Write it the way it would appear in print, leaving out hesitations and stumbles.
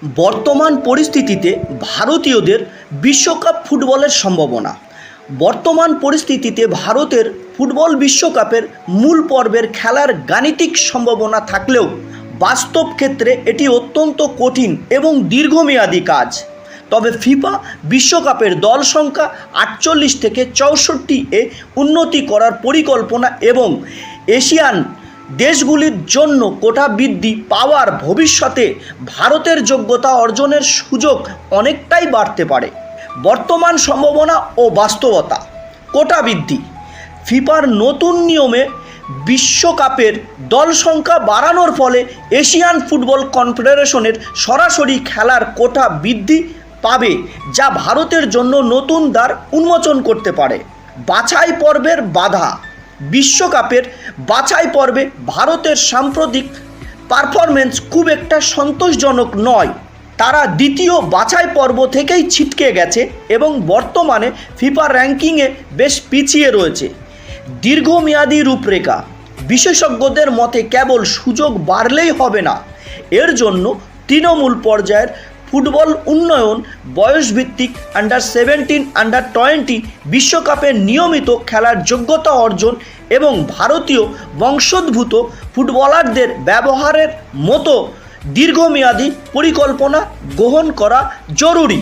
বর্তমান পরিস্থিতিতে ভারতীয়দের বিশ্বকাপ ফুটবলের সম্ভাবনা। বর্তমান পরিস্থিতিতে ভারতের ফুটবল বিশ্বকাপের মূল পর্বের খেলার গাণিতিক সম্ভাবনা থাকলেও বাস্তব ক্ষেত্রে এটি অত্যন্ত কঠিন এবং দীর্ঘমেয়াদী কাজ। তবে ফিফা বিশ্বকাপের দল সংখ্যা 48 থেকে 64-এ উন্নতি করার পরিকল্পনা এবং এশিয়ান দেশগুলির জন্য কোটা বৃদ্ধি পাওয়ার ভবিষ্যতে ভারতের যোগ্যতা অর্জনের সুযোগ অনেকটাই বাড়তে পারে। বর্তমান সম্ভাবনা ও বাস্তবতা। কোটা বৃদ্ধি। ফিফার নতুন নিয়মে বিশ্বকাপের দল সংখ্যা বাড়ানোর ফলে এশিয়ান ফুটবল কনফেডারেশনের সরাসরি খেলার কোটা বৃদ্ধি পাবে, যা ভারতের জন্য নতুন দ্বার উন্মোচন করতে পারে। বাছাই পর্বের বাধা। বিশ্বকাপের বাছাই পর্বে ভারতের সাম্প্রতিক পারফরমেন্স খুব একটা সন্তোষজনক নয়। তারা দ্বিতীয় বাছাই পর্ব থেকেই ছিটকে গেছে এবং বর্তমানে ফিফা র্যাঙ্কিংয়ে বেশ পিছিয়ে রয়েছে। দীর্ঘমেয়াদী রূপরেখা। বিশেষজ্ঞদের মতে কেবল সুযোগ বাড়লেই হবে না, এর জন্য তৃণমূল পর্যায়ের ফুটবল উন্নয়ন, বয়সভিত্তিক আন্ডার-17, আন্ডার-20 বিশ্বকাপে নিয়মিত খেলার যোগ্যতা অর্জন এবং ভারতীয় বংশোদ্ভূত ফুটবলারদের ব্যবহারের মতো দীর্ঘমেয়াদী পরিকল্পনা গ্রহণ করা জরুরি।